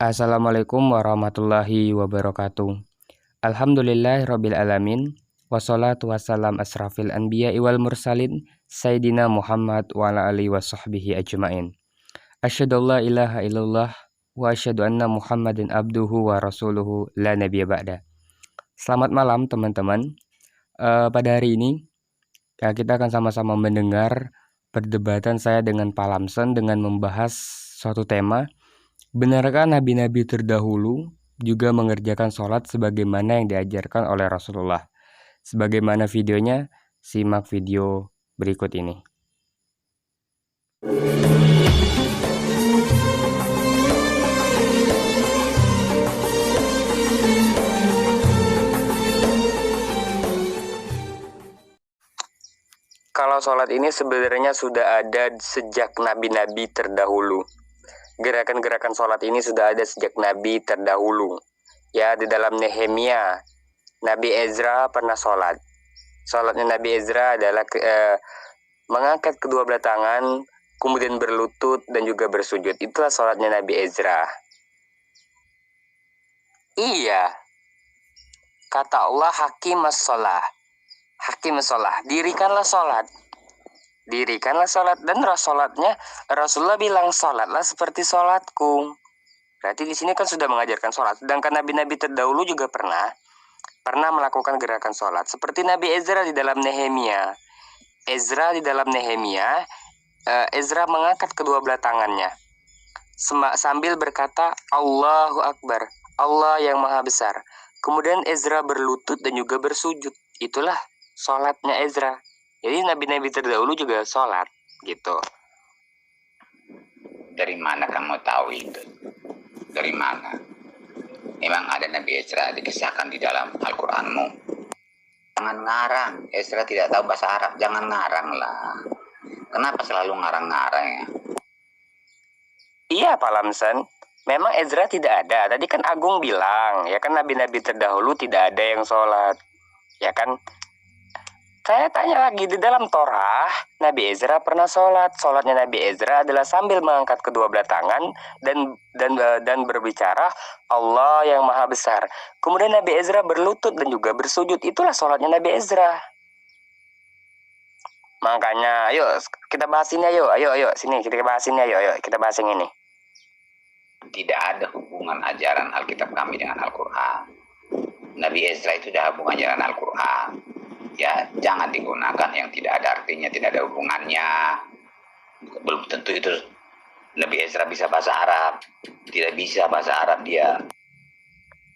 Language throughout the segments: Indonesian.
Assalamualaikum warahmatullahi wabarakatuh. Alhamdulillahirabbil alamin. Wassalatu wassalam asrafil anbiya wal mursalin Sayyidina Muhammad wa ala alihi washabbihi ajmain. Asyhadu alla ilaha illallah wa asyhadu anna Muhammadin abduhu wa rasuluhu la nabiyya ba'da. Selamat malam teman-teman. Pada hari ini kita akan sama-sama mendengar perdebatan saya dengan Pak Lamson dengan membahas suatu tema. Benarkah nabi-nabi terdahulu juga mengerjakan sholat sebagaimana yang diajarkan oleh Rasulullah? Sebagaimana videonya, simak video berikut ini. Kalau sholat ini sebenarnya sudah ada sejak nabi-nabi terdahulu. Gerakan-gerakan sholat ini sudah ada sejak Nabi terdahulu. Ya, di dalam Nehemia, Nabi Ezra pernah sholat. Sholatnya Nabi Ezra adalah mengangkat kedua belah tangan, kemudian berlutut dan juga bersujud. Itulah sholatnya Nabi Ezra. Iya, kata Allah, hakimus sholah. Hakimus sholah, dirikanlah sholat. Dirikanlah sholat, dan sholatnya Rasulullah bilang sholatlah seperti sholatku. Berarti di sini kan sudah mengajarkan sholat. Sedangkan nabi-nabi terdahulu juga pernah melakukan gerakan sholat. Seperti Nabi Ezra di dalam Nehemia. Ezra mengangkat kedua belah tangannya sambil berkata Allahu Akbar, Allah yang maha besar. Kemudian Ezra berlutut dan juga bersujud. Itulah sholatnya Ezra. Jadi nabi-nabi terdahulu juga sholat, gitu. Dari mana kamu tahu itu? Dari mana? Memang ada Nabi Ezra dikisahkan di dalam Al-Quranmu. Jangan ngarang, Ezra tidak tahu bahasa Arab, jangan ngarang lah. Kenapa selalu ngarang-ngarang ya? Iya Pak Lamson, memang Ezra tidak ada. Tadi kan Agung bilang, ya kan nabi-nabi terdahulu tidak ada yang sholat. Ya kan? Saya tanya lagi, di dalam Torah, Nabi Ezra pernah sholat. Sholatnya Nabi Ezra adalah sambil mengangkat kedua belah tangan dan berbicara, Allah yang maha besar. Kemudian Nabi Ezra berlutut dan juga bersujud. Itulah sholatnya Nabi Ezra. Makanya, ayo kita bahas ini, ayo, sini kita bahas ini, ayo kita bahas yang ini. Tidak ada hubungan ajaran Alkitab kami dengan Al-Quran. Nabi Ezra itu sudah hubungan ajaran Al-Quran. Ya, jangan digunakan yang tidak ada artinya, tidak ada hubungannya. Belum tentu itu Nabi Ezra bisa bahasa Arab. Tidak bisa bahasa Arab dia.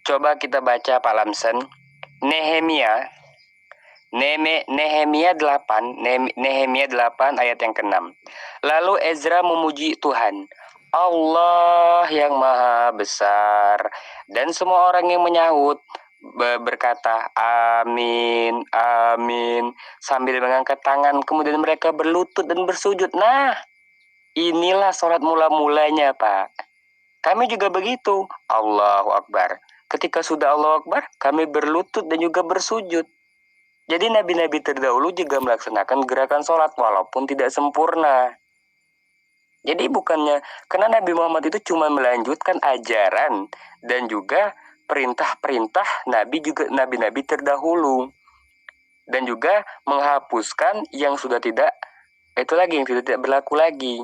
Coba kita baca Pak Lamson. Nehemia 8 ayat yang ke-6. Lalu Ezra memuji Tuhan, Allah yang maha besar. Dan semua orang yang menyahut berkata amin, amin, sambil mengangkat tangan. Kemudian mereka berlutut dan bersujud. Nah, inilah sholat mula-mulanya Pak. Kami juga begitu, Allahu Akbar. Ketika sudah Allahu Akbar, kami berlutut dan juga bersujud. Jadi nabi-nabi terdahulu juga melaksanakan gerakan sholat walaupun tidak sempurna. Jadi bukannya, karena Nabi Muhammad itu cuma melanjutkan ajaran dan juga perintah-perintah nabi-nabi terdahulu, dan juga menghapuskan yang sudah tidak berlaku lagi.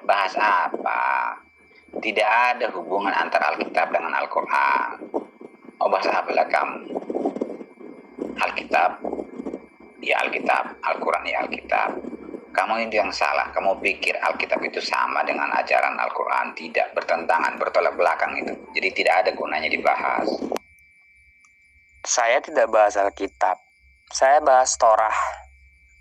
Bahas apa? Tidak ada hubungan antara Alkitab dengan Al-Quran. Bahas apalah kamu? Alkitab ya Alkitab, Al-Quran ya Alkitab. Kamu itu yang salah. Kamu pikir Alkitab itu sama dengan ajaran Al-Quran. Tidak, bertentangan, bertolak belakang itu. Jadi tidak ada gunanya dibahas. Saya tidak bahas Alkitab. Saya bahas Torah.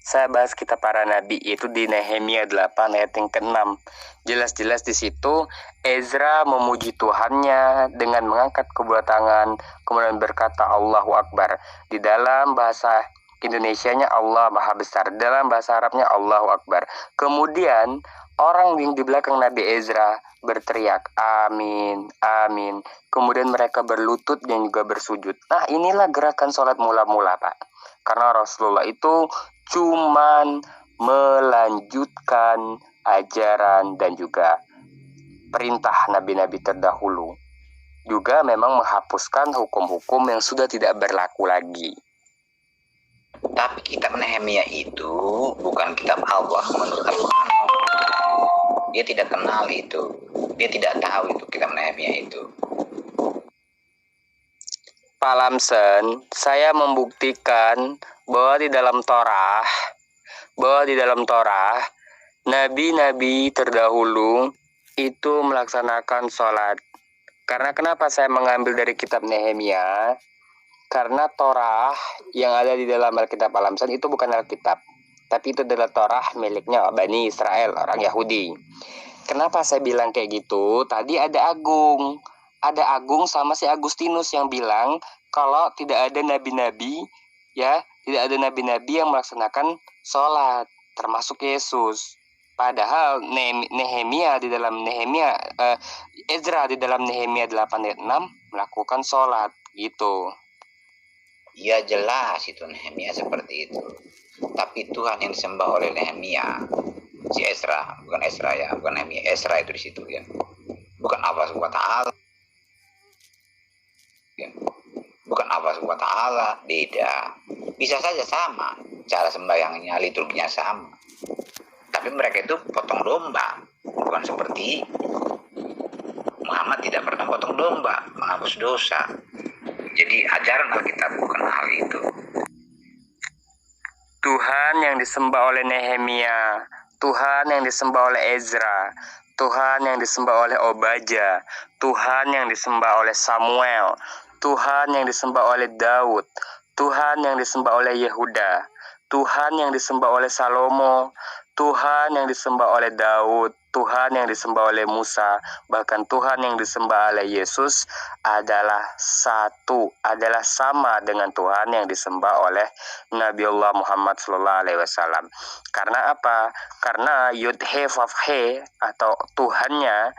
Saya bahas kitab para nabi, yaitu di Nehemia 8 ayat yang ke-6. Jelas-jelas di situ Ezra memuji Tuhannya dengan mengangkat kedua tangan, kemudian berkata Allahu Akbar. Di dalam bahasa Indonesianya Allah maha besar, dalam bahasa Arabnya Allahu Akbar. Kemudian orang yang di belakang Nabi Ezra berteriak amin, amin. Kemudian mereka berlutut dan juga bersujud. Nah, inilah gerakan sholat mula-mula Pak. Karena Rasulullah itu cuman melanjutkan ajaran dan juga perintah nabi-nabi terdahulu, juga memang menghapuskan hukum-hukum yang sudah tidak berlaku lagi. Tapi kitab Nehemia itu bukan kitab Allah menurut Al-Quran. Dia tidak kenal itu. Dia tidak tahu itu kitab Nehemia itu. Pak Lamsen, saya membuktikan bahwa di dalam Torah, nabi-nabi terdahulu itu melaksanakan sholat. Karena kenapa saya mengambil dari kitab Nehemia? Karena Torah yang ada di dalam Alkitab Pak Lamsen itu bukan Alkitab, tapi itu adalah Torah miliknya Bani Israel, orang Yahudi. Kenapa saya bilang kayak gitu? Tadi ada Agung sama si Agustinus yang bilang kalau tidak ada nabi-nabi, ya, tidak ada nabi-nabi yang melaksanakan sholat, termasuk Yesus. Padahal Nehemia di dalam Ezra di dalam Nehemia 8 ayat 6 melakukan sholat, gitu. Ya jelas itu Nehemia seperti itu. Tapi Tuhan yang disembah oleh Nehemia, si Ezra, bukan Nehemia, Ezra itu di situ ya. Bukan Allah SWT. Ya. Bukan Allah SWT, beda. Bisa saja sama, cara sembahyangnya, liturginya sama. Tapi mereka itu potong domba, bukan seperti Muhammad tidak pernah potong domba, menghapus dosa. Jadi ajaran Alkitab bukan hal itu. Tuhan yang disembah oleh Nehemia, Tuhan yang disembah oleh Ezra, Tuhan yang disembah oleh Obadya, Tuhan yang disembah oleh Samuel, Tuhan yang disembah oleh Daud, Tuhan yang disembah oleh Yehuda, Tuhan yang disembah oleh Salomo, Tuhan yang disembah oleh Daud, Tuhan yang disembah oleh Musa, bahkan Tuhan yang disembah oleh Yesus adalah satu, adalah sama dengan Tuhan yang disembah oleh Nabiullah Muhammad SAW. Karena apa? Karena Yud He Vav He atau Tuhannya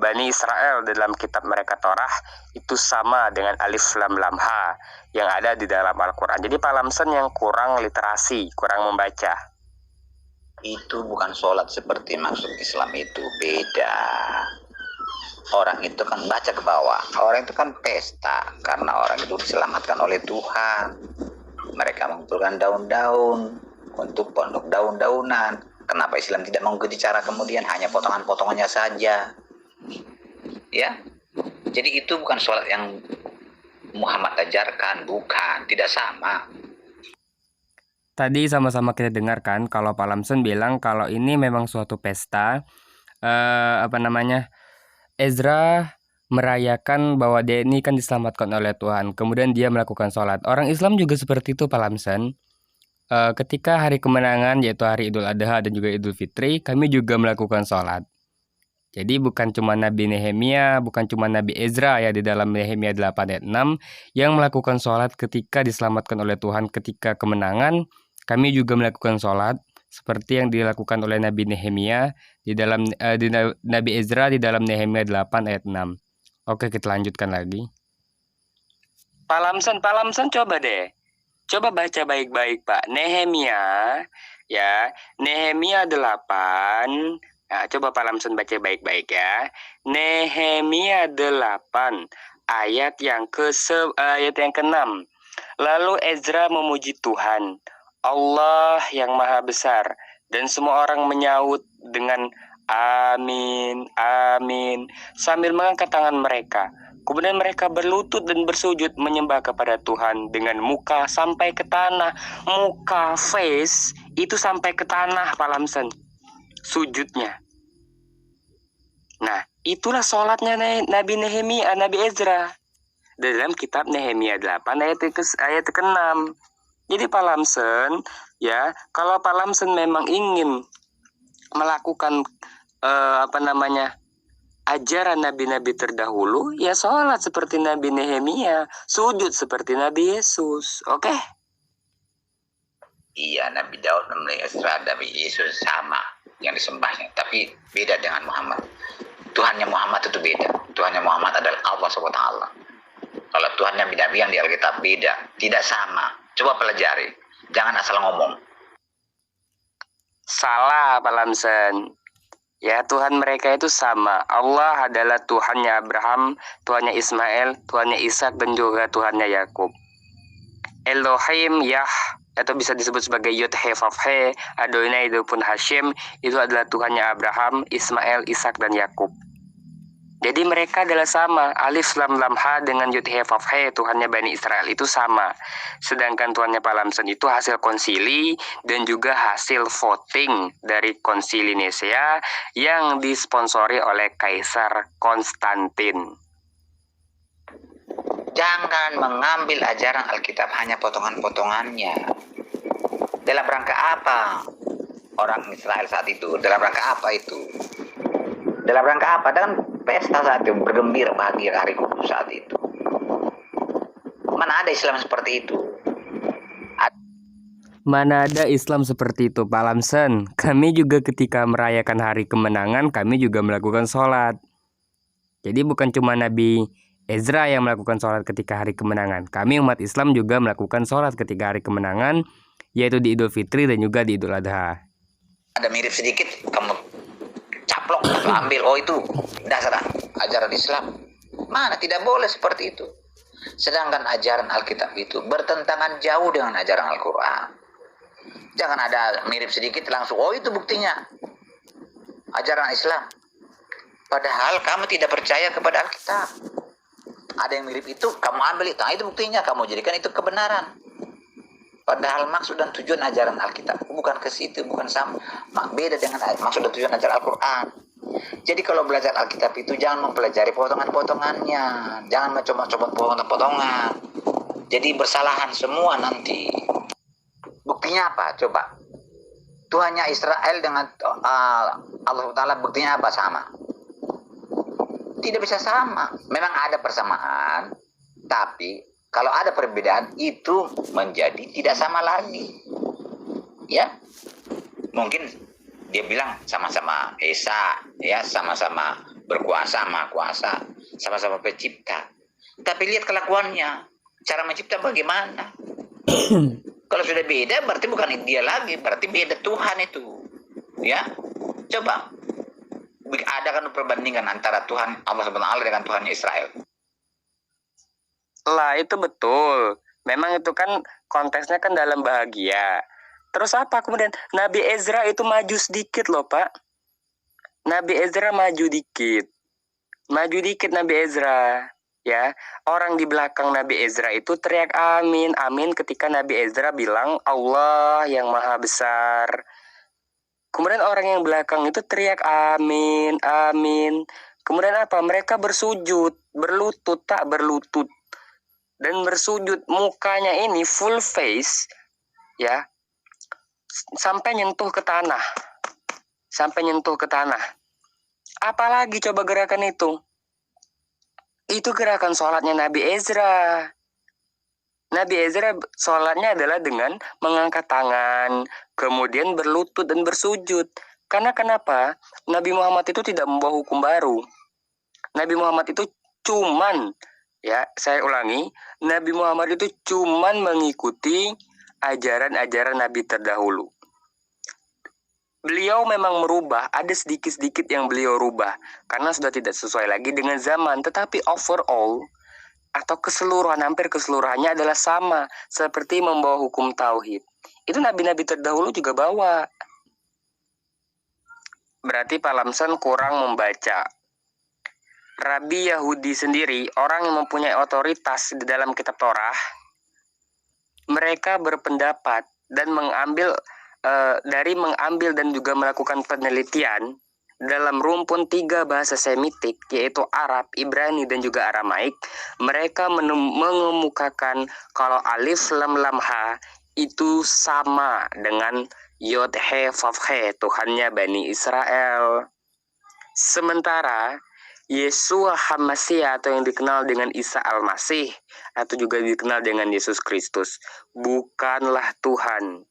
Bani Israel dalam kitab mereka Torah itu sama dengan Alif Lam Lam Ha yang ada di dalam Al-Quran. Jadi Pak Lamsen yang kurang literasi, kurang membaca. Itu bukan sholat seperti maksud Islam itu, beda. Orang itu kan baca ke bawah, orang itu kan pesta karena orang itu diselamatkan oleh Tuhan. Mereka mengumpulkan daun-daun untuk pondok daun-daunan. Kenapa Islam tidak mengikuti cara kemudian hanya potongan-potongannya saja? Ya, jadi itu bukan sholat yang Muhammad ajarkan, bukan, tidak sama. Tadi sama-sama kita dengarkan kalau Pak Lamsen bilang kalau ini memang suatu pesta, Ezra merayakan bahwa dia ini kan diselamatkan oleh Tuhan, kemudian dia melakukan sholat. Orang Islam juga seperti itu Pak Lamsen. Ketika hari kemenangan yaitu hari Idul Adha dan juga Idul Fitri, kami juga melakukan sholat. Jadi bukan cuma Nabi Nehemia, bukan cuma Nabi Ezra ya di dalam Nehemia 8 ayat 6 yang melakukan sholat ketika diselamatkan oleh Tuhan ketika kemenangan. Kami juga melakukan sholat seperti yang dilakukan oleh Nabi Nehemia di dalam Nabi Ezra di dalam Nehemia 8 ayat 6. Oke, kita lanjutkan lagi. Pak Lamsen coba deh. Coba baca baik-baik Pak. Nehemia ya, Nehemia 8. Nah, coba Pak Lamsen baca baik-baik ya. Nehemia 8 ayat yang ke-6. Lalu Ezra memuji Tuhan, Allah yang Maha Besar, dan semua orang menyaut dengan amin, amin, sambil mengangkat tangan mereka. Kemudian mereka berlutut dan bersujud menyembah kepada Tuhan dengan muka sampai ke tanah. Muka, face, itu sampai ke tanah Pak Lamsen, sujudnya. Nah, itulah sholatnya Nabi Nehemia, Nabi Ezra dalam kitab Nehemia 8 ayat ke-6. Jadi Pak Lamsen, ya, kalau Pak Lamsen memang ingin melakukan ajaran nabi-nabi terdahulu, ya sholat seperti Nabi Nehemia, sujud seperti Nabi Yesus. Oke? Iya, Nabi Daud, Nabi Ezra, Nabi Yesus sama yang disembahnya, tapi beda dengan Muhammad. Tuhannya Muhammad itu beda. Tuhannya Muhammad adalah Allah SWT. Kalau Tuhannya Nabi yang di Alkitab beda, tidak sama. Coba pelajari, jangan asal ngomong. Salah Pak Lamsen. Ya, Tuhan mereka itu sama. Allah adalah Tuhannya Abraham, Tuhannya Ismail, Tuhannya Ishak, dan juga Tuhannya Yakub. Elohim Yah, atau bisa disebut sebagai Yod He Vav He, Adonai itu pun Hashim, itu adalah Tuhannya Abraham, Ismail, Ishak, dan Yakub. Jadi mereka adalah sama. Alif Lam Lam Ha dengan Yud He Vav He, Tuhannya Bani Israel itu sama. Sedangkan Tuhannya Pak Lamson itu hasil konsili dan juga hasil voting dari konsili Nisea yang disponsori oleh Kaisar Konstantin. Jangan mengambil ajaran Alkitab hanya potongan-potongannya. Dalam rangka apa orang Israel saat itu? Dalam rangka apa itu? Dalam rangka apa? Dan pesta saat itu, bergembira bahagia hari kudus saat itu. Mana ada Islam seperti itu? Mana ada Islam seperti itu, Pak Lamson? Kami juga ketika merayakan hari kemenangan, kami juga melakukan sholat. Jadi bukan cuma Nabi Ezra yang melakukan sholat ketika hari kemenangan. Kami umat Islam juga melakukan sholat ketika hari kemenangan, yaitu di Idul Fitri dan juga di Idul Adha. Ada mirip sedikit, kamu caplok atau ambil, oh itu dasar ajaran Islam. Mana, tidak boleh seperti itu. Sedangkan ajaran Alkitab itu bertentangan jauh dengan ajaran Al-Quran. Jangan ada mirip sedikit langsung, oh itu buktinya ajaran Islam. Padahal kamu tidak percaya kepada Alkitab. Ada yang mirip itu, kamu ambil itu, nah, itu buktinya, kamu jadikan itu kebenaran. Padahal maksud dan tujuan ajaran Alkitab bukan ke situ, bukan sama, beda dengan maksud dan tujuan ajaran Al-Quran. Jadi kalau belajar Alkitab itu jangan mempelajari potongan-potongannya, jangan mencoba-coba potongan-potongan. Jadi bersalahan semua nanti. Buktinya apa? Coba. Tuhannya Israel dengan Allah Ta'ala buktinya apa? Sama. Tidak bisa sama. Memang ada persamaan, tapi kalau ada perbedaan itu menjadi tidak sama lagi. Ya. Mungkin dia bilang sama-sama Esa, ya, sama-sama berkuasa, maha kuasa, sama-sama pencipta. Tapi lihat kelakuannya, cara mencipta bagaimana? Kalau sudah beda berarti bukan dia lagi, berarti beda Tuhan itu. Ya. Coba adakan perbandingan antara Tuhan Allah SWT dengan Tuhannya Israel. Lah, itu betul. Memang itu kan konteksnya kan dalam bahagia. Terus apa kemudian? Nabi Ezra itu maju sedikit loh, Pak. Nabi Ezra maju dikit. Maju dikit Nabi Ezra. Ya, orang di belakang Nabi Ezra itu teriak amin, amin ketika Nabi Ezra bilang Allah yang maha besar. Kemudian orang yang belakang itu teriak amin, amin. Kemudian apa? Mereka bersujud, berlutut, tak berlutut. Dan bersujud, mukanya ini full face, ya, sampai nyentuh ke tanah. Sampai nyentuh ke tanah. Apalagi coba gerakan itu? Itu gerakan sholatnya Nabi Ezra. Nabi Ezra sholatnya adalah dengan mengangkat tangan, kemudian berlutut dan bersujud. Karena kenapa? Nabi Muhammad itu tidak membawa hukum baru. Nabi Muhammad itu cuman, ya, saya ulangi, Nabi Muhammad itu cuman mengikuti ajaran-ajaran Nabi terdahulu. Beliau memang merubah, ada sedikit-sedikit yang beliau rubah, karena sudah tidak sesuai lagi dengan zaman. Tetapi overall, atau keseluruhan, hampir keseluruhannya adalah sama, seperti membawa hukum tauhid. Itu nabi-nabi terdahulu juga bawa. Berarti Pak Lamson kurang membaca. Rabi Yahudi sendiri, orang yang mempunyai otoritas di dalam kitab Torah, mereka berpendapat dan mengambil dan juga melakukan penelitian dalam rumpun 3 bahasa Semitik, yaitu Arab, Ibrani, dan juga Aramaik. Mereka mengemukakan kalau alif lam lam ha itu sama dengan Yod He Vav He, Tuhannya Bani Israel. Sementara Yesua HaMashiach, atau yang dikenal dengan Isa Al-Masih, atau juga dikenal dengan Yesus Kristus, bukanlah Tuhan.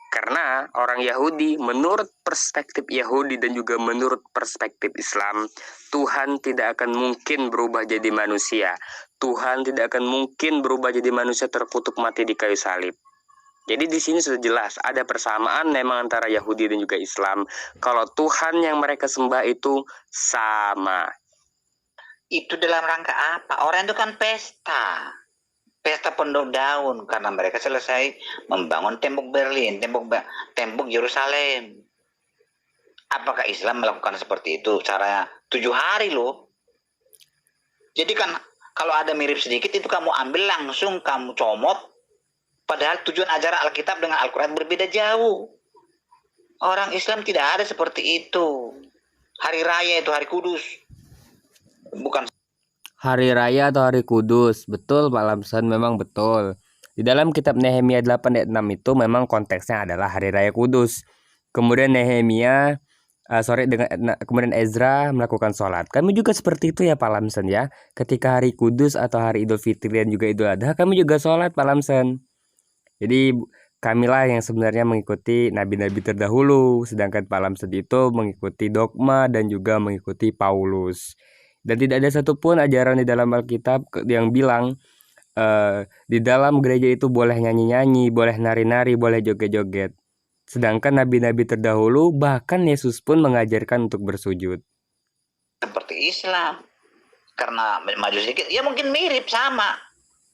Karena orang Yahudi, menurut perspektif Yahudi dan juga menurut perspektif Islam, Tuhan tidak akan mungkin berubah jadi manusia. Tuhan tidak akan mungkin berubah jadi manusia terkutuk mati di kayu salib. Jadi di sini sudah jelas ada persamaan memang antara Yahudi dan juga Islam. Kalau Tuhan yang mereka sembah itu sama. Itu dalam rangka apa? Orang itu kan pesta. Pesta pondok daun karena mereka selesai membangun tembok Berlin, tembok Yerusalem. Apakah Islam melakukan seperti itu? Cara 7 hari loh. Jadi kan kalau ada mirip sedikit itu kamu ambil langsung kamu comot. Padahal tujuan ajaran Alkitab dengan Al-Quran berbeda jauh. Orang Islam tidak ada seperti itu. Hari raya itu hari kudus. Bukan Hari raya atau hari kudus. Betul Pak Lamson, memang betul. Di dalam kitab Nehemia 8 ayat 6 itu memang konteksnya adalah hari raya kudus. Kemudian kemudian Ezra melakukan sholat. Kami juga seperti itu ya Pak Lamson ya. Ketika hari kudus atau hari Idul Fitri dan juga Idul Adha, kami juga sholat Pak Lamson. Jadi kamilah yang sebenarnya mengikuti nabi-nabi terdahulu, sedangkan Pak Lamson itu mengikuti dogma dan juga mengikuti Paulus. Dan tidak ada satupun ajaran di dalam Alkitab yang bilang di dalam gereja itu boleh nyanyi-nyanyi, boleh nari-nari, boleh joget-joget. Sedangkan nabi-nabi terdahulu, bahkan Yesus pun mengajarkan untuk bersujud. Seperti Islam. Karena maju sedikit, ya mungkin mirip sama.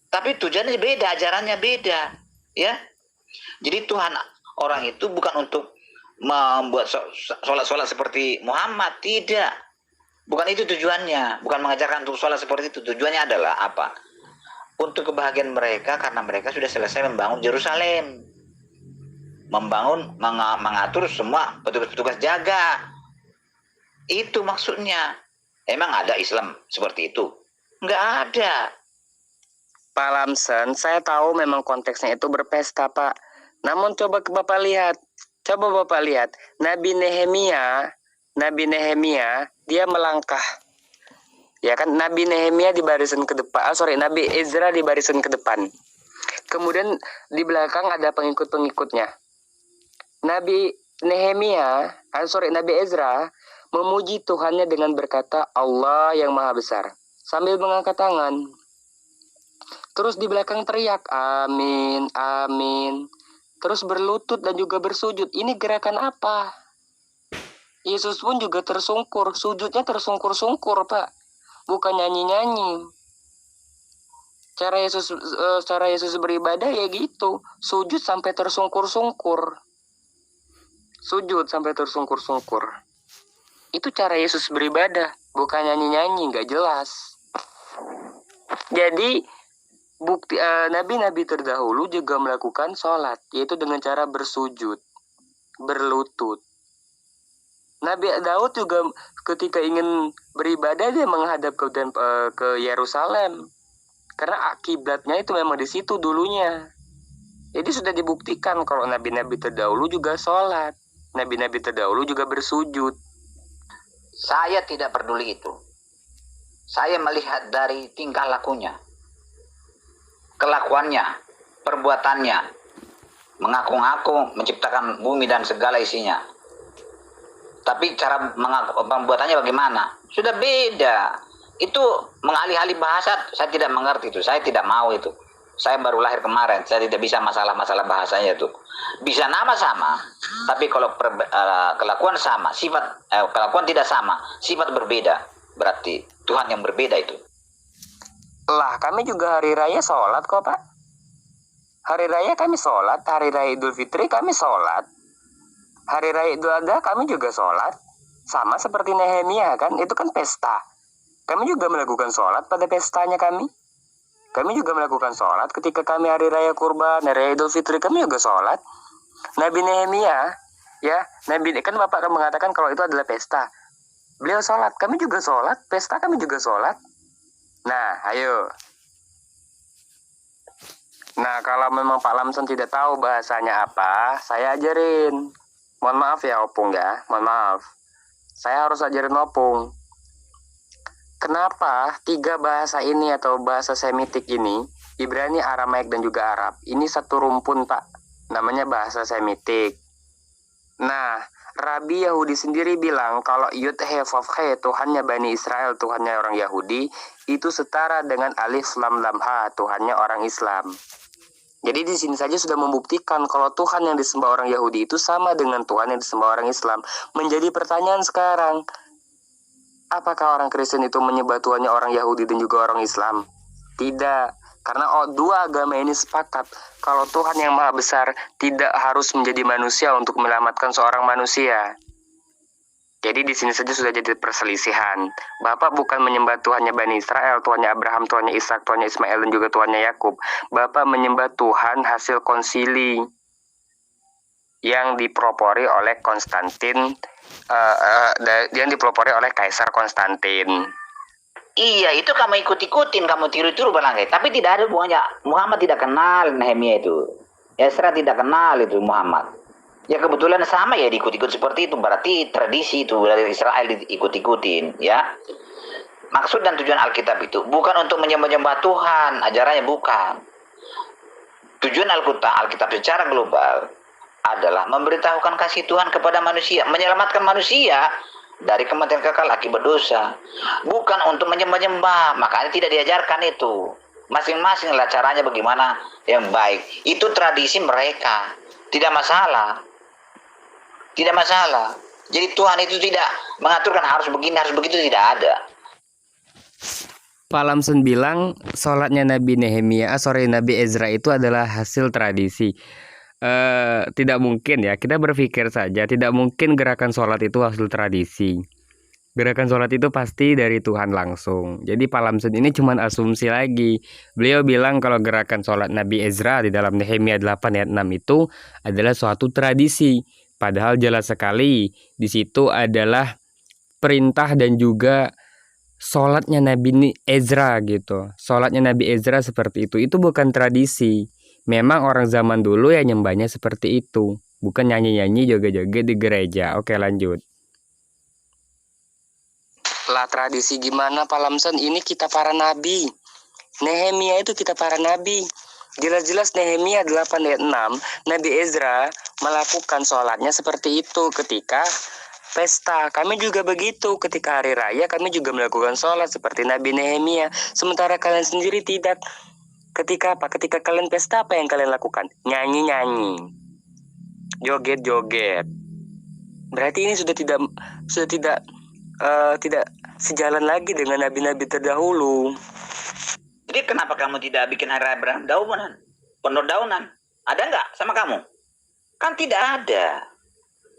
Tapi tujuannya beda, ajarannya beda. Ya, jadi Tuhan orang itu bukan untuk membuat sholat seperti Muhammad, tidak. Bukan itu tujuannya, bukan mengajarkan untuk sholat seperti itu. Tujuannya adalah apa? Untuk kebahagiaan mereka karena mereka sudah selesai membangun Yerusalem, mengatur semua petugas-petugas jaga. Itu maksudnya. Emang ada Islam seperti itu? Nggak ada. Pak Lamson, saya tahu memang konteksnya itu berpesta, Pak. Namun coba Bapak lihat, Nabi Nehemia, dia melangkah. Ya kan, Nabi Nehemia di barisan ke depan, Nabi Ezra di barisan ke depan. Kemudian di belakang ada pengikut-pengikutnya. Nabi Ezra memuji Tuhannya dengan berkata, Allah yang maha besar, sambil mengangkat tangan. Terus di belakang teriak, amin, amin. Terus berlutut dan juga bersujud. Ini gerakan apa? Yesus pun juga tersungkur. Sujudnya tersungkur-sungkur, Pak. Bukan nyanyi-nyanyi. Cara Yesus beribadah ya gitu. Sujud sampai tersungkur-sungkur. Itu cara Yesus beribadah. Bukan nyanyi-nyanyi, nggak jelas. Jadi nabi-nabi terdahulu juga melakukan sholat, yaitu dengan cara bersujud, berlutut. Nabi Daud juga ketika ingin beribadah dia menghadap ke Yerusalem, karena kiblatnya itu memang di situ dulunya. Jadi sudah dibuktikan kalau nabi-nabi terdahulu juga sholat, nabi-nabi terdahulu juga bersujud. Saya tidak peduli itu. Saya melihat dari tingkah lakunya, kelakuannya, perbuatannya, mengaku-ngaku menciptakan bumi dan segala isinya. Tapi cara pembuatannya bagaimana? Sudah beda. Itu mengalih-alih bahasa, saya tidak mengerti itu. Saya tidak mau itu. Saya baru lahir kemarin, saya tidak bisa masalah-masalah bahasanya itu. Bisa nama sama, tapi kalau kelakuan sama, kelakuan tidak sama, sifat berbeda. Berarti Tuhan yang berbeda itu. Lah, kami juga hari raya sholat kok, Pak. Hari raya kami sholat, hari raya Idul Fitri kami sholat. Hari raya Idul Adha kami juga sholat. Sama seperti Nehemia kan, itu kan pesta. Kami juga melakukan sholat pada pestanya kami. Kami juga melakukan sholat ketika kami hari raya kurban, hari raya Idul Fitri kami juga sholat. Nabi Nehemia, ya, kan Bapak mengatakan kalau itu adalah pesta. Beliau sholat, kami juga sholat, pesta kami juga sholat. Nah, ayo. Nah, kalau memang Pak Lamson tidak tahu bahasanya apa, saya ajarin. Mohon maaf ya, Opung ya. Mohon maaf. Saya harus ajarin Opung. Kenapa 3 bahasa ini atau bahasa Semitik ini, Ibrani, Aramaik, dan juga Arab, ini satu rumpun, Pak. Namanya bahasa Semitik. Nah, Rabi Yahudi sendiri bilang kalau Yud He Vav He, Tuhannya Bani Israel, Tuhannya orang Yahudi, itu setara dengan Alif Lam Lam Ha, Tuhannya orang Islam. Jadi di sini saja sudah membuktikan kalau Tuhan yang disembah orang Yahudi itu sama dengan Tuhan yang disembah orang Islam. Menjadi pertanyaan sekarang, apakah orang Kristen itu menyembah Tuhannya orang Yahudi dan juga orang Islam? Tidak, karena dua agama ini sepakat kalau Tuhan yang Maha Besar tidak harus menjadi manusia untuk menyelamatkan seorang manusia. Jadi di sini saja sudah jadi perselisihan. Bapak bukan menyembah Tuhannya Bani Israel, Tuhannya Abraham, Tuhannya Ishak, Tuhannya Ismail, dan juga Tuhannya Yakub. Bapak menyembah Tuhan hasil konsili yang dipelopori oleh Konstantin, yang dipelopori oleh Kaisar Konstantin. Iya, itu kamu ikut-ikutin, kamu tiru-tiru Balanggai. Tapi tidak ada hubungannya. Muhammad tidak kenal Nehemia itu. Ezra tidak kenal itu Muhammad. Ya kebetulan sama ya diikut-ikut seperti itu. Berarti tradisi itu dari Israel diikut-ikutin ya. Maksud dan tujuan Alkitab itu bukan untuk menyembah-nyembah Tuhan. Ajarannya bukan. Tujuan Alkitab secara global adalah memberitahukan kasih Tuhan kepada manusia. Menyelamatkan manusia dari kematian kekal akibat dosa. Bukan untuk menyembah-nyembah. Makanya tidak diajarkan itu. Masing-masing lah caranya bagaimana yang baik. Itu tradisi mereka. Tidak masalah. Tidak masalah. Jadi Tuhan itu tidak mengaturkan harus begini, harus begitu, tidak ada. Pak Lamson bilang sholatnya Nabi Nabi Ezra itu adalah hasil tradisi. Tidak mungkin ya, kita berpikir saja, tidak mungkin gerakan sholat itu hasil tradisi. Gerakan sholat itu pasti dari Tuhan langsung. Jadi Pak Lamson ini cuma asumsi lagi. Beliau bilang kalau gerakan sholat Nabi Ezra di dalam Nehemia 8 ayat 6 itu adalah suatu tradisi. Padahal jelas sekali di situ adalah perintah dan juga sholatnya Nabi Ezra gitu. Sholatnya Nabi Ezra seperti itu. Itu bukan tradisi. Memang orang zaman dulu ya nyembahnya seperti itu. Bukan nyanyi-nyanyi joget-joget di gereja. Oke, lanjut. Lah tradisi gimana Pak Lamson? Ini kita para nabi. Nehemia itu kita para nabi. Jelas-jelas Nehemia 8 ayat 6, Nabi Ezra melakukan sholatnya seperti itu ketika pesta. Kami juga begitu ketika hari raya, kami juga melakukan sholat seperti Nabi Nehemia. Sementara kalian sendiri tidak. Ketika apa? Ketika kalian pesta, apa yang kalian lakukan? Nyanyi-nyanyi, joget-joget. Berarti ini sudah tidak sejalan lagi dengan nabi-nabi terdahulu. Jadi kenapa kamu tidak bikin hari raya berdaunan? Penuh daunan? Ada nggak sama kamu? Kan tidak ada.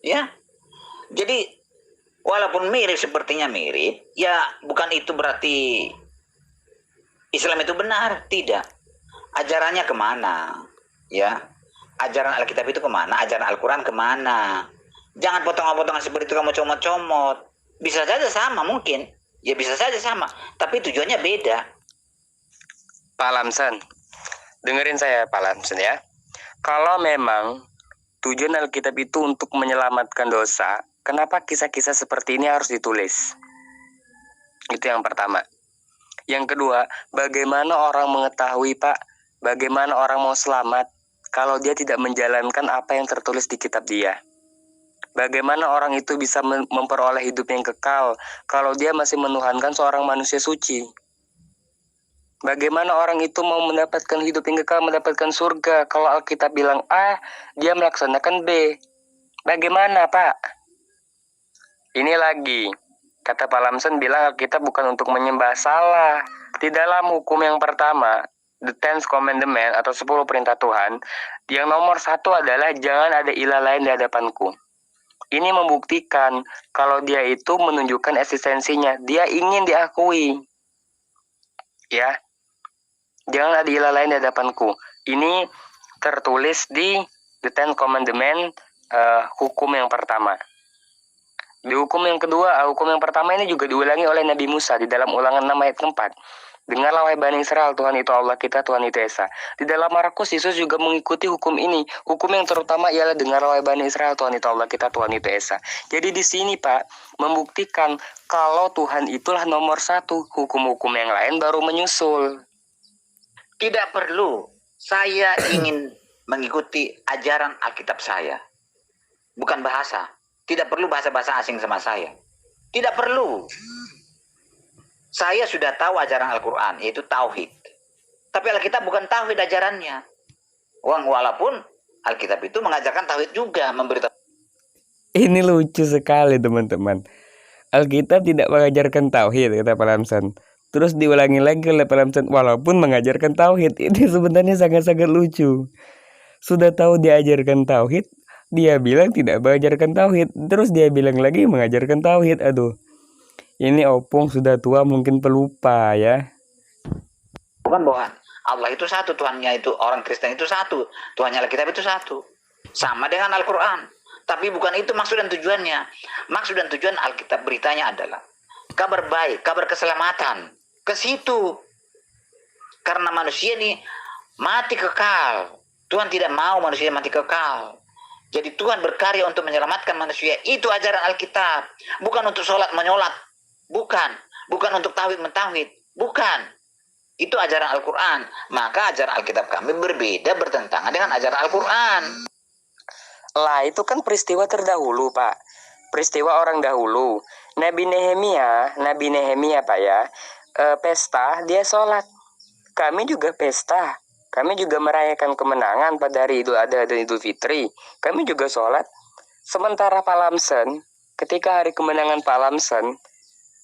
Ya. Jadi walaupun mirip, sepertinya mirip, ya bukan itu berarti Islam itu benar. Tidak. Ajarannya kemana? Ya. Ajaran Alkitab itu kemana? Ajaran Al-Quran kemana? Jangan potongan-potongan seperti itu kamu comot-comot. Bisa saja sama mungkin. Ya bisa saja sama. Tapi tujuannya beda. Pak Lamson, dengerin saya Pak Lamson ya. Kalau memang tujuan Alkitab itu untuk menyelamatkan dosa, kenapa kisah-kisah seperti ini harus ditulis? Itu yang pertama. Yang kedua, bagaimana orang mengetahui Pak, bagaimana orang mau selamat kalau dia tidak menjalankan apa yang tertulis di kitab dia? Bagaimana orang itu bisa memperoleh hidup yang kekal kalau dia masih menuhankan seorang manusia suci? Bagaimana orang itu mau mendapatkan hidup yang kekal, mendapatkan surga kalau Alkitab bilang A, dia melaksanakan B? Bagaimana Pak? Ini lagi, kata Pak Lamson bilang Alkitab bukan untuk menyembah. Salah. Di dalam hukum yang pertama, The Ten Commandments atau 10 perintah Tuhan, yang nomor 1 adalah jangan ada ilah lain di hadapanku. Ini membuktikan kalau dia itu menunjukkan eksistensinya, dia ingin diakui. Ya. Jangan ada ilah lain di hadapanku. Ini tertulis di The Ten Commandments, hukum yang pertama. Di hukum yang kedua, hukum yang pertama ini juga diulangi oleh Nabi Musa di dalam Ulangan 6 ayat 4. Dengarlah wahai Bani Israel, Tuhan itu Allah kita, Tuhan itu Esa. Di dalam Markus, Yesus juga mengikuti hukum ini. Hukum yang terutama ialah dengarlah wahai Bani Israel, Tuhan itu Allah kita, Tuhan itu Esa. Jadi di sini Pak, membuktikan kalau Tuhan itulah nomor 1, hukum-hukum yang lain baru menyusul. Tidak perlu. Saya ingin mengikuti ajaran Alkitab saya. Bukan bahasa. Tidak perlu bahasa-bahasa asing sama saya. Tidak perlu. Saya sudah tahu ajaran Al-Quran, yaitu Tauhid. Tapi Alkitab bukan Tauhid ajarannya. Walaupun Alkitab itu mengajarkan tauhid juga, memberitahu. Ini lucu sekali teman-teman. Alkitab tidak mengajarkan tauhid, kata Pak Lamsan. Terus diulangi lagi oleh Pak Lamsan, walaupun mengajarkan tauhid. Ini sebenarnya sangat-sangat lucu. Sudah tahu diajarkan tauhid, dia bilang tidak mengajarkan tauhid. Terus dia bilang lagi mengajarkan tauhid. Aduh, ini opung sudah tua mungkin pelupa ya. Bukan bahwa Allah itu satu, Tuhannya itu orang Kristen itu satu, Tuhannya Alkitab itu satu, sama dengan Al-Quran. Tapi bukan itu maksud dan tujuannya. Maksud dan tujuan Alkitab beritanya adalah kabar baik, kabar keselamatan. Ke situ. Karena manusia ini mati kekal. Tuhan tidak mau manusia mati kekal. Jadi Tuhan berkarya untuk menyelamatkan manusia. Itu ajaran Alkitab. Bukan untuk sholat menyolat. Bukan. Bukan untuk tauhid mentauhid. Bukan. Itu ajaran Al-Quran. Maka ajaran Alkitab kami berbeda, bertentangan dengan ajaran Al-Quran. Lah itu kan peristiwa terdahulu Pak. Peristiwa orang dahulu. Nabi Nehemia Pak ya, pesta dia sholat. Kami juga pesta. Kami juga merayakan kemenangan pada hari Idul Adha dan Idul Fitri. Kami juga sholat. Sementara Pak Lamsen, ketika hari kemenangan Pak Lamsen,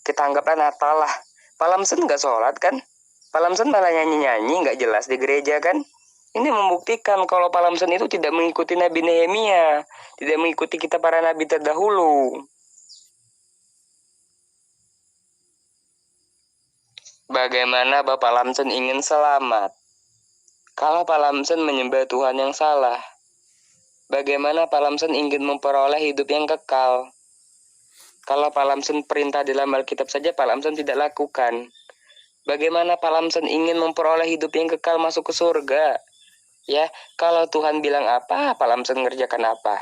kita anggaplah Natal lah. Pak Lamsen nggak sholat kan? Pak Lamsen malah nyanyi-nyanyi nggak jelas di gereja kan? Ini membuktikan kalau Pak Lamsen itu tidak mengikuti Nabi Nehemia, tidak mengikuti kita para nabi terdahulu. Bagaimana Bapak Lamsen ingin selamat? Kalau Pak Lamsen menyembah Tuhan yang salah, bagaimana Pak Lamsen ingin memperoleh hidup yang kekal? Kalau Pak Lamsen perintah dalam Alkitab saja Pak Lamsen tidak lakukan, bagaimana Pak Lamsen ingin memperoleh hidup yang kekal masuk ke surga? Ya, kalau Tuhan bilang apa, Pak Lamsen ngerjakan apa?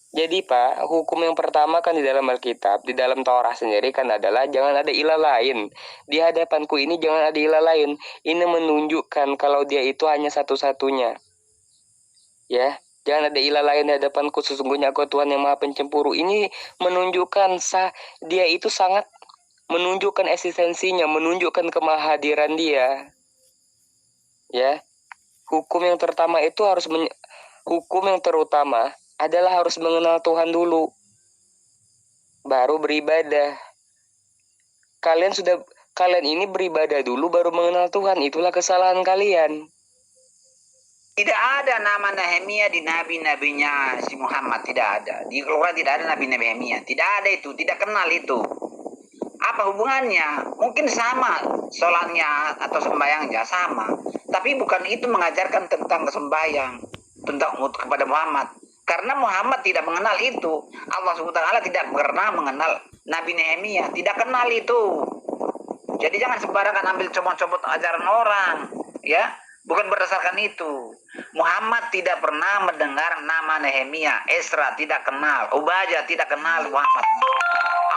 Jadi Pak, hukum yang pertama kan di dalam Alkitab, di dalam Taurat sendiri kan adalah jangan ada ilah lain. Di hadapanku ini jangan ada ilah lain. Ini menunjukkan kalau dia itu hanya satu-satunya. Ya, jangan ada ilah lain di hadapanku, sesungguhnya Aku Tuhan yang Maha Pencemburu. Ini menunjukkan dia itu sangat menunjukkan eksistensinya, menunjukkan kemahadiran dia. Ya. Hukum yang terutama adalah harus mengenal Tuhan dulu, baru beribadah. Kalian ini beribadah dulu baru mengenal Tuhan, itulah kesalahan kalian. Tidak ada nama Nehemia di nabi-nabinya si Muhammad, tidak ada. Di Al-Quran tidak ada nabi Nehemia, tidak ada itu, tidak kenal itu. Apa hubungannya? Mungkin sama sholatnya atau sembahyangnya sama, tapi bukan itu mengajarkan tentang sembahyang, tentang kepada Muhammad. Karena Muhammad tidak mengenal itu. Allah SWT tidak pernah mengenal Nabi Nehemia, tidak kenal itu. Jadi jangan sembarangan ambil comot-comot ajaran orang, ya. Bukan berdasarkan itu. Muhammad tidak pernah mendengar nama Nehemia, Esra tidak kenal, Ubadah tidak kenal Muhammad.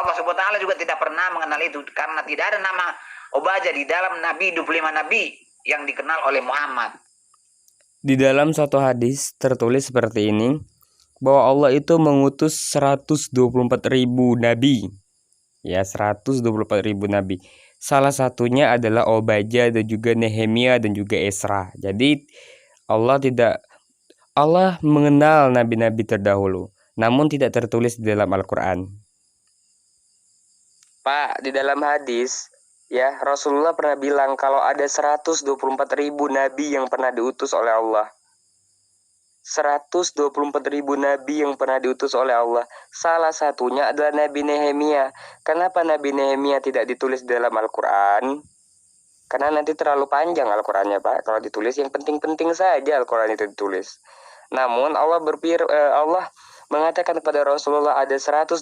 Allah SWT juga tidak pernah mengenal itu karena tidak ada nama Ubadah di dalam Nabi 25 Nabi yang dikenal oleh Muhammad. Di dalam satu hadis tertulis seperti ini, bahwa Allah itu mengutus 124.000 nabi. Ya, 124.000 nabi. Salah satunya adalah Ubadah dan juga Nehemia dan juga Esra. Jadi Allah mengenal nabi-nabi terdahulu, namun tidak tertulis di dalam Al-Quran. Pak, di dalam hadis, ya Rasulullah pernah bilang kalau ada 124.000 nabi yang pernah diutus oleh Allah. 124.000 nabi yang pernah diutus oleh Allah. Salah satunya adalah Nabi Nehemia. Kenapa Nabi Nehemia tidak ditulis di dalam Al-Quran? Karena nanti terlalu panjang Al-Qurannya Pak. Kalau ditulis yang penting-penting saja Al-Quran itu ditulis. Namun Allah mengatakan kepada Rasulullah ada 124.000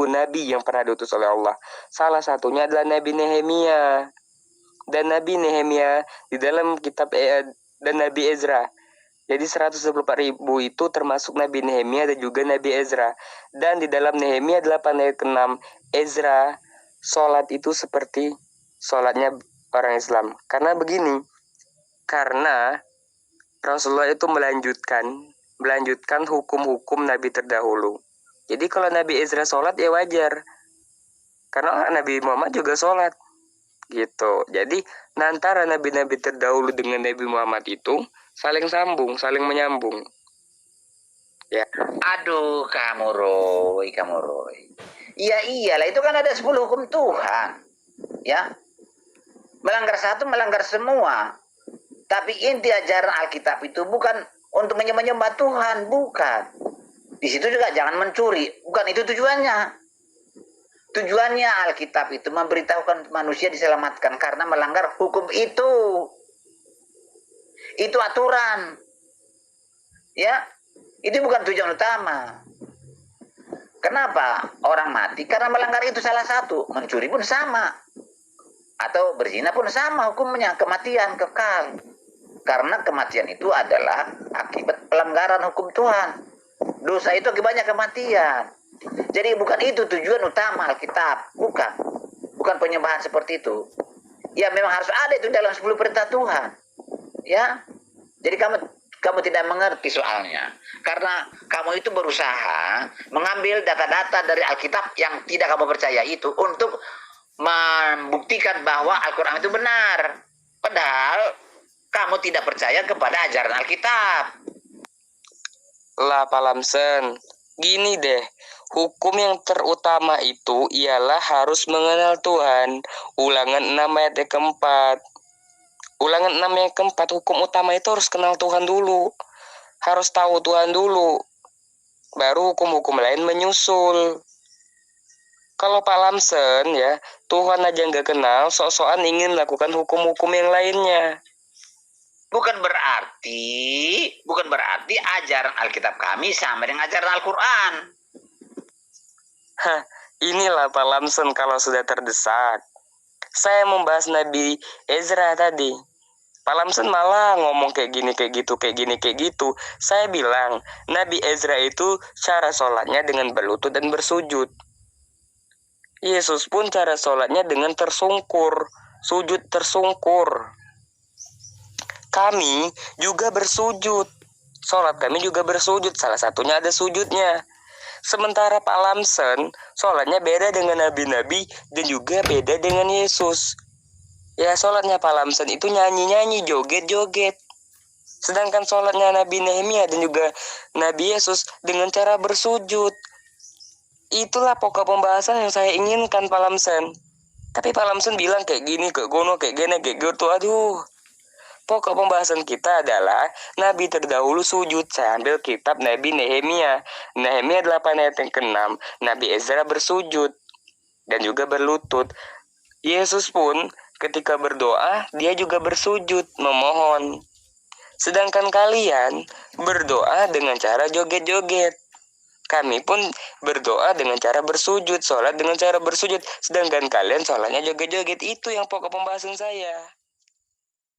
nabi yang pernah diutus oleh Allah. Salah satunya adalah Nabi Nehemia. Dan Nabi Nehemia di dalam kitab dan Nabi Ezra. Jadi 124.000 itu termasuk Nabi Nehemia dan juga Nabi Ezra. Dan di dalam Nehemia 8 ayat ke-6, Ezra sholat itu seperti sholatnya orang Islam. Karena begini, karena Rasulullah itu melanjutkan hukum-hukum Nabi terdahulu. Jadi kalau Nabi Ezra sholat ya wajar, karena Nabi Muhammad juga sholat gitu. Jadi antara nabi-nabi terdahulu dengan Nabi Muhammad itu saling sambung, saling menyambung. Ya. Aduh, kamu Roy. Iya iyalah, itu kan ada 10 hukum Tuhan. Ya. Melanggar satu, melanggar semua. Tapi inti ajaran Alkitab itu bukan untuk menyembah Tuhan, bukan. Di situ juga jangan mencuri, bukan itu tujuannya. Tujuannya Alkitab itu memberitahukan manusia diselamatkan karena melanggar hukum itu. Itu aturan. Ya, itu bukan tujuan utama. Kenapa orang mati? Karena melanggar itu salah satu. Mencuri pun sama. Atau berzina pun sama hukumnya. Kematian kekal. Karena kematian itu adalah akibat pelanggaran hukum Tuhan. Dosa itu akibatnya kematian. Jadi bukan itu tujuan utama Alkitab. Bukan penyembahan seperti itu. Ya memang harus ada itu dalam 10 perintah Tuhan. Ya. Jadi kamu tidak mengerti soalnya. Karena kamu itu berusaha mengambil data-data dari Alkitab yang tidak kamu percaya itu untuk membuktikan bahwa Al-Quran itu benar. Padahal kamu tidak percaya kepada ajaran Alkitab. Lah Pak Lamsen, gini deh, hukum yang terutama itu ialah harus mengenal Tuhan. Ulangan 6 ayat yang keempat. Ulangan 6 yang keempat, hukum utama itu harus kenal Tuhan dulu. Harus tahu Tuhan dulu. Baru hukum-hukum lain menyusul. Kalau Pak Lamsen ya, Tuhan aja nggak kenal, sok-sokan ingin lakukan hukum-hukum yang lainnya. Bukan berarti ajaran Alkitab kami sama dengan ajaran Al-Quran. Hah, inilah Pak Lamsen kalau sudah terdesak. Saya membahas Nabi Ezra tadi. Pak Lamsen malah ngomong kayak gini, kayak gitu. Saya bilang, Nabi Ezra itu cara sholatnya dengan berlutut dan bersujud. Yesus pun cara sholatnya dengan tersungkur, sujud tersungkur. Kami juga bersujud. Sholat kami juga bersujud, salah satunya ada sujudnya. Sementara Pak Lamsen, sholatnya beda dengan nabi-nabi dan juga beda dengan Yesus. Ya sholatnya Pak Lamsen itu nyanyi-nyanyi, joget-joget. Sedangkan sholatnya Nabi Nehemia dan juga Nabi Yesus dengan cara bersujud. Itulah pokok pembahasan yang saya inginkan Pak Lamsen. Tapi Pak Lamsen bilang kayak gini, kayak gono, kayak gini, kayak gitu. Aduh. Pokok pembahasan kita adalah Nabi terdahulu sujud. Saya ambil kitab Nabi Nehemia. Nehemia 8 ayat yang ke-6. Nabi Ezra bersujud dan juga berlutut. Yesus pun ketika berdoa, dia juga bersujud, memohon. Sedangkan kalian berdoa dengan cara joget-joget. Kami pun berdoa dengan cara bersujud, sholat dengan cara bersujud. Sedangkan kalian sholatnya joget-joget. Itu yang pokok pembahasan saya.